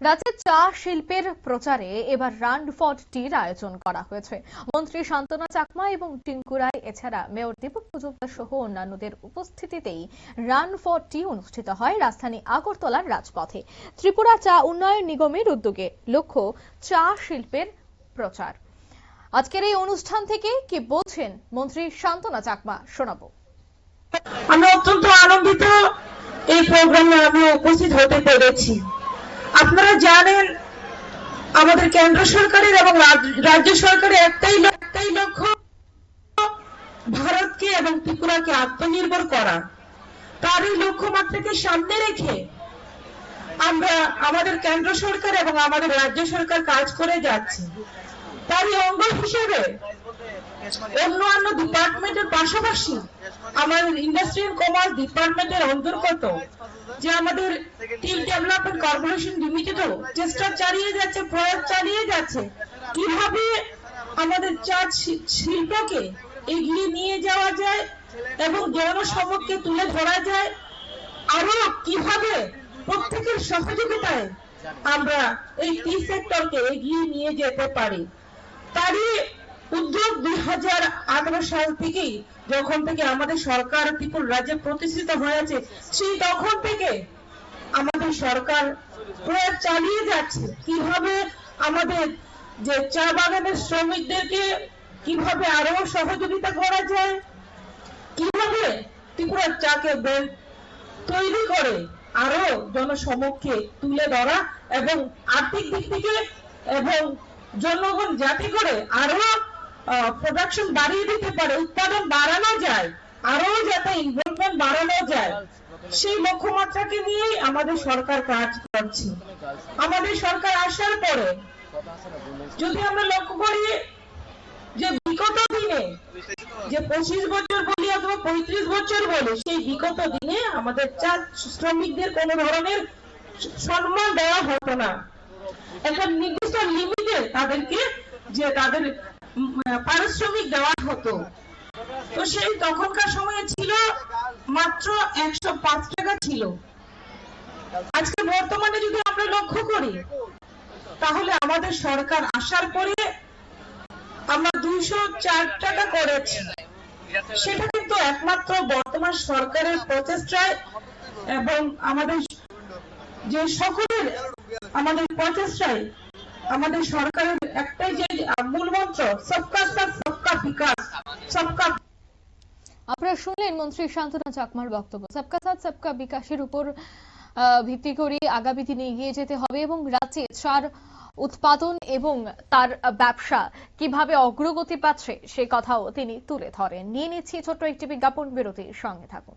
রাজ্যে চা শিল্পের প্রচারে এবার রান ফর টির আয়োজন করা হয়েছে। মন্ত্রী শান্তনা চাকমা এবং টিঙ্কু রায় এছাড়া মেয়র দীপক মজুমদার সহ অন্যান্যদের উপস্থিতিতেই রান ফর টি অনুষ্ঠিত হয় রাজধানী আগরতলার রাজপথে। ত্রিপুরা চা উন্নয়ন নিগমের উদ্যোগে লক্ষ্য চা শিল্পের প্রচার। আজকের এই অনুষ্ঠান থেকে কি বলছেন মন্ত্রী শান্তনা চাকমা শোনাবো। আমরা অত্যন্ত আনন্দিত এই প্রোগ্রামে আমি উপস্থিত হতে পেরেছি। আপনারা জানেন আমাদের কেন্দ্র সরকারের এবং রাজ্য সরকারের একটাই লক্ষ্য ভারতকে এবং ত্রিপুরাকে আত্মনির্ভর করা। তার এই লক্ষ্যমাত্রাকে সামনে রেখে আমরা আমাদের কেন্দ্র সরকার এবং আমাদের রাজ্য সরকার কাজ করে যাচ্ছে। তারই অঙ্গ হিসেবে অন্যান্য ডিপার্টমেন্টের পাশাপাশি আমাদের ইন্ডাস্ট্রি এন্ড কমার্স ডিপার্টমেন্টের অন্তর্গত যে আমাদের স্টিল ডেভেলপমেন্ট কর্পোরেশন লিমিটেডও চেষ্টা চালিয়ে যাচ্ছে, প্রয়াস চালিয়ে যাচ্ছে কিভাবে আমাদের চা শিল্পকে এগিয়ে নিয়ে যাওয়া যায় এবং জনসমক্ষে তুলে ধরা যায়, আরো কিভাবে প্রত্যেকের সহযোগিতায় আমরা এই টি সেক্টরকে এগিয়ে নিয়ে যেতে পারি। তারই উদ্যোগ 2018 সাল থেকেই, যখন থেকে আমাদের সরকার ত্রিপুরা রাজ্যে প্রতিষ্ঠিত হয়েছে, সেই তখন থেকে আমাদের সরকার প্রয়াস চালিয়ে যাচ্ছে কিভাবে আমাদের যে চা বাগানের শ্রমিকদেরকে কিভাবে আরো সহযোগিতা করা যায়, কিভাবে ত্রিপুরার চাকে তৈরি করে আরো জনসমক্ষে তুলে ধরা এবং আর্থিক দিক থেকে এবং জনগণ যাতে করে আরো প্রোডাকশন বাড়িয়ে দিতে পারে, উৎপাদন বাড়ানো যায়, আরো যাতে ইনভেস্টমেন্ট বাড়ানো যায়, সেই লক্ষ্যমাত্রাকে নিয়েই আমাদের সরকার কাজ করছে। আমাদের সরকার আসার পরে যদি আমরা লক্ষ্য করি যে বিগত দিনে যে 25 বছর বলি অথবা 35 বছর বলি, সেই বিগত দিনে আমাদের চা শ্রমিকদের কোন ধরনের সম্মান দেওয়া হতো না। একটা নির্দিষ্ট লিমিটে তাদেরকে যে তাদের পারিশ্রমিক দেওয়া হতো। তো সেই তখনকার সময়ে ছিল মাত্র 105 টাকা ছিল। আজকে বর্তমানে যদি আমরা লক্ষ্য করি তাহলে আমাদের সরকার আসার পরে আমরা 204 টাকা করেছি। সেটা কিন্তু একমাত্র বর্তমান সরকারের প্রচেষ্টায় এবং আমাদের যে সকলের আমাদের প্রচেষ্টায় আমাদের সরকারের একটাই যে মূল মন্ত্র সবকা সাথ সবকা বিকাশ। আপনারা শুনলেন মন্ত্রী শান্তনা চাকমার বক্তব্য। সবকা সাথ সবকা বিকাশের উপর ভিত্তি করে আগামী দিনে এগিয়ে যেতে হবে এবং রাজ্যে চার উৎপাদন এবং তার ব্যবসা কিভাবে অগ্রগতি পাচ্ছে সে কথাও তিনি তুলে ধরেন। নিয়ে নিচ্ছি ছোট্ট একটি বিজ্ঞাপন বিরতির সঙ্গে থাকুন।